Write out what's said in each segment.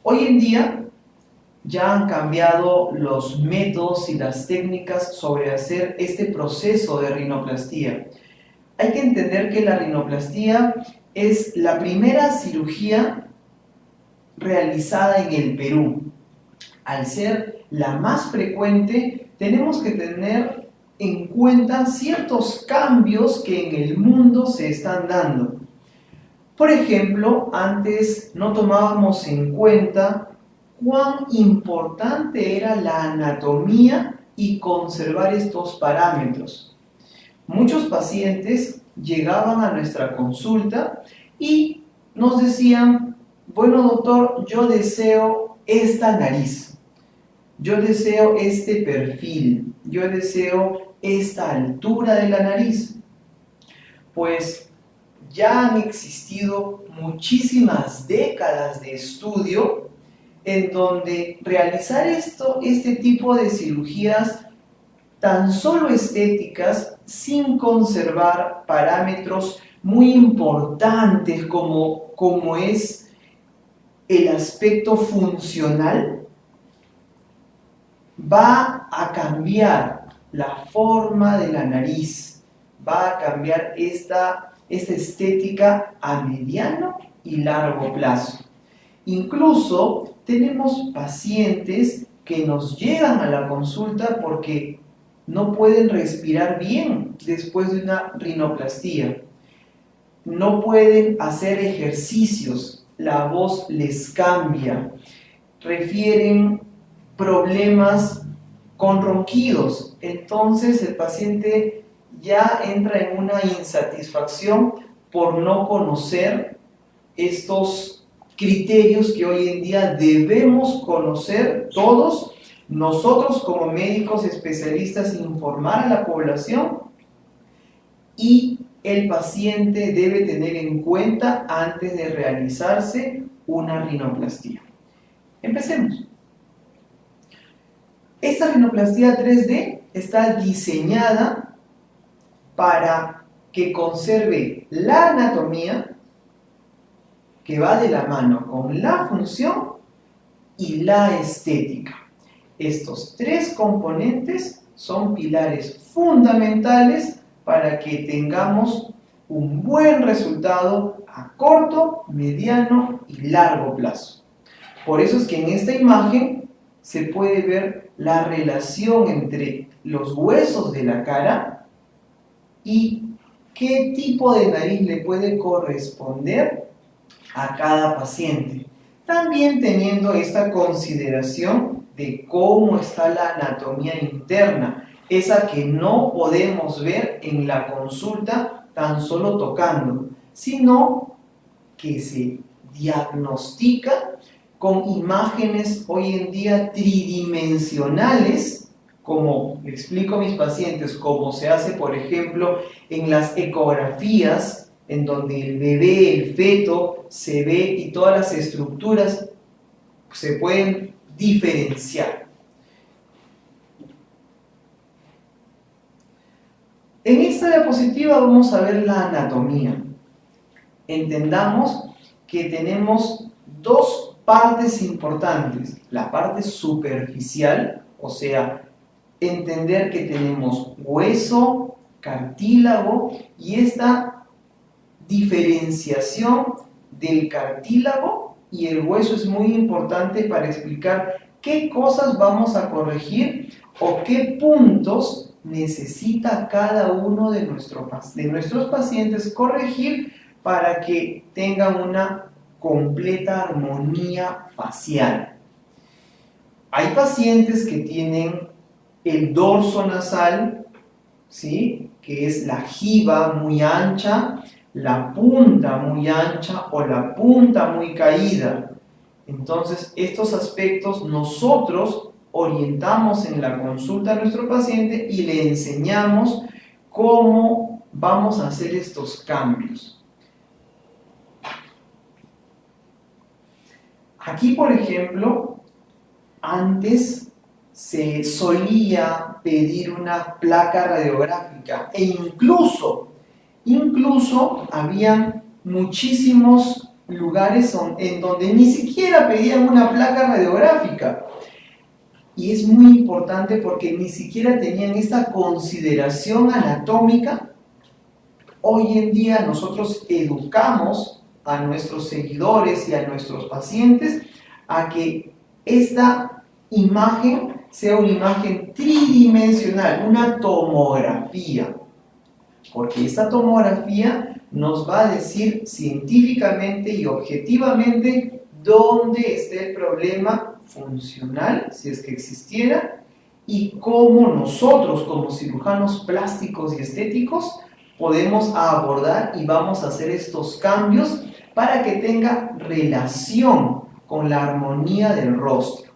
Hoy en día ya han cambiado los métodos y las técnicas sobre hacer este proceso de rinoplastía. Hay que entender que la rinoplastía es la primera cirugía realizada en el Perú. Al ser la más frecuente, tenemos que tener en cuenta ciertos cambios que en el mundo se están dando. Por ejemplo, antes no tomábamos en cuenta cuán importante era la anatomía y conservar estos parámetros. Muchos pacientes llegaban a nuestra consulta y nos decían: bueno, doctor, yo deseo esta nariz, yo deseo este perfil, yo deseo esta altura de la nariz. Pues ya han existido muchísimas décadas de estudio en donde realizar este tipo de cirugías tan solo estéticas, sin conservar parámetros muy importantes como es el aspecto funcional, va a cambiar la forma de la nariz, va a cambiar esta estética a mediano y largo plazo. Incluso tenemos pacientes que nos llegan a la consulta porque no pueden respirar bien después de una rinoplastía, no pueden hacer ejercicios, la voz les cambia, refieren problemas con ronquidos. Entonces el paciente ya entra en una insatisfacción por no conocer estos criterios que hoy en día debemos conocer todos nosotros como médicos especialistas, informar a la población, y el paciente debe tener en cuenta antes de realizarse una rinoplastía. Empecemos. Esta rinoplastía 3D está diseñada para que conserve la anatomía, que va de la mano con la función y la estética. Estos tres componentes son pilares fundamentales para que tengamos un buen resultado a corto, mediano y largo plazo. Por eso es que en esta imagen se puede ver la relación entre los huesos de la cara y qué tipo de nariz le puede corresponder a cada paciente. También teniendo esta consideración de cómo está la anatomía interna, esa que no podemos ver en la consulta tan solo tocando, sino que se diagnostica con imágenes hoy en día tridimensionales, como le explico a mis pacientes, como se hace, por ejemplo, en las ecografías, en donde el bebé, el feto, se ve y todas las estructuras se pueden diferenciar. En esta diapositiva vamos a ver la anatomía. Entendamos que tenemos dos partes importantes: la parte superficial, o sea, entender que tenemos hueso, cartílago, y esta diferenciación del cartílago y el hueso es muy importante para explicar qué cosas vamos a corregir o qué puntos necesita cada uno de nuestros pacientes corregir para que tengan una completa armonía facial. Hay pacientes que tienen el dorso nasal, ¿sí?, que es la jiba muy ancha, la punta muy ancha o la punta muy caída. Entonces, estos aspectos nosotros orientamos en la consulta a nuestro paciente y le enseñamos cómo vamos a hacer estos cambios. Aquí, por ejemplo, antes se solía pedir una placa radiográfica e incluso habían muchísimos lugares en donde ni siquiera pedían una placa radiográfica. Y es muy importante porque ni siquiera tenían esta consideración anatómica. Hoy en día nosotros educamos a nuestros seguidores y a nuestros pacientes a que esta imagen sea una imagen tridimensional, una tomografía, porque esta tomografía nos va a decir científicamente y objetivamente dónde está el problema funcional, si es que existiera, y cómo nosotros como cirujanos plásticos y estéticos podemos abordar y vamos a hacer estos cambios para que tenga relación con la armonía del rostro.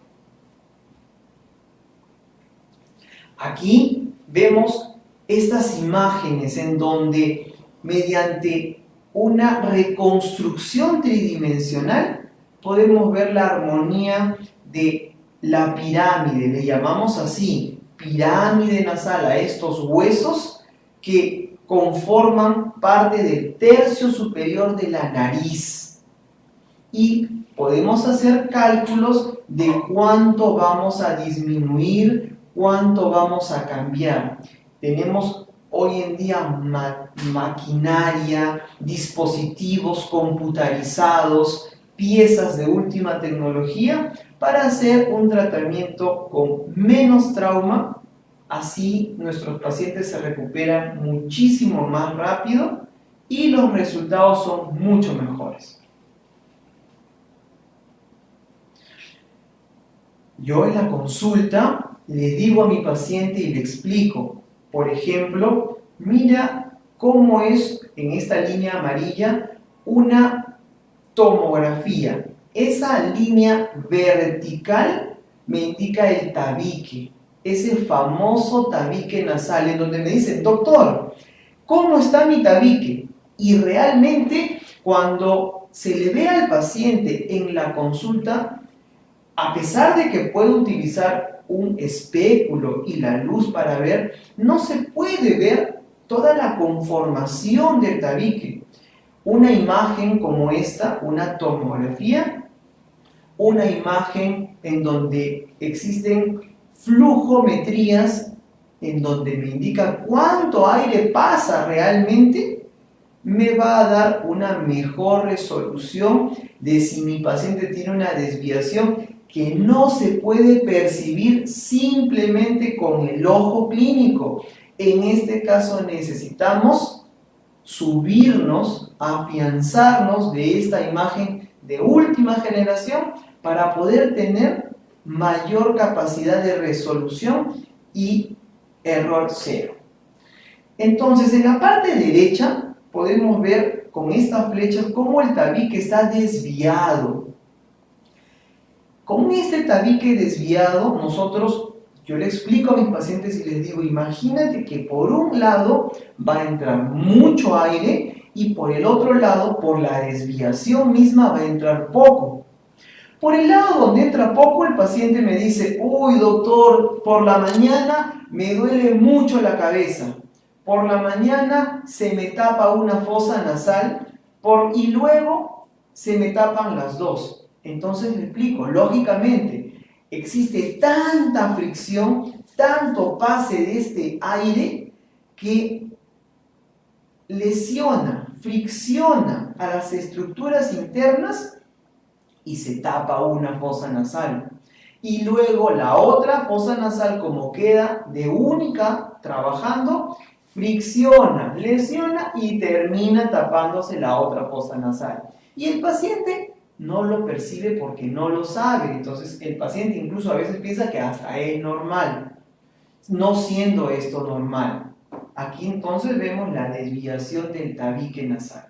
Aquí vemos estas imágenes en donde mediante una reconstrucción tridimensional podemos ver la armonía de la pirámide, le llamamos así, pirámide nasal a estos huesos que conforman parte del tercio superior de la nariz. Y podemos hacer cálculos de cuánto vamos a disminuir, cuánto vamos a cambiar. Tenemos hoy en día maquinaria, dispositivos computarizados, piezas de última tecnología para hacer un tratamiento con menos trauma. Así nuestros pacientes se recuperan muchísimo más rápido y los resultados son mucho mejores. Yo en la consulta le digo a mi paciente y le explico, por ejemplo, mira cómo es en esta línea amarilla una tomografía. Esa línea vertical me indica el tabique, ese famoso tabique nasal, en donde me dicen, doctor, ¿cómo está mi tabique? Y realmente cuando se le ve al paciente en la consulta, a pesar de que puedo utilizar un espéculo y la luz para ver, no se puede ver toda la conformación del tabique. Una imagen como esta, una tomografía, una imagen en donde existen flujometrías, en donde me indica cuánto aire pasa realmente, me va a dar una mejor resolución de si mi paciente tiene una desviación que no se puede percibir simplemente con el ojo clínico. En este caso necesitamos subirnos, afianzarnos de esta imagen de última generación para poder tener mayor capacidad de resolución y error cero. Entonces, en la parte derecha podemos ver con estas flechas cómo el tabique está desviado. Con este tabique desviado, yo le explico a mis pacientes y les digo, imagínate que por un lado va a entrar mucho aire y por el otro lado, por la desviación misma, va a entrar poco. Por el lado donde entra poco, el paciente me dice, uy doctor, por la mañana me duele mucho la cabeza, por la mañana se me tapa una fosa nasal y luego se me tapan las dos. Entonces le explico, lógicamente, existe tanta fricción, tanto pase de este aire que lesiona, fricciona a las estructuras internas y se tapa una fosa nasal. Y luego la otra fosa nasal, como queda de única trabajando, fricciona, lesiona y termina tapándose la otra fosa nasal. Y el paciente no lo percibe porque no lo sabe. Entonces el paciente incluso a veces piensa que hasta es normal, no siendo esto normal. Aquí entonces vemos la desviación del tabique nasal.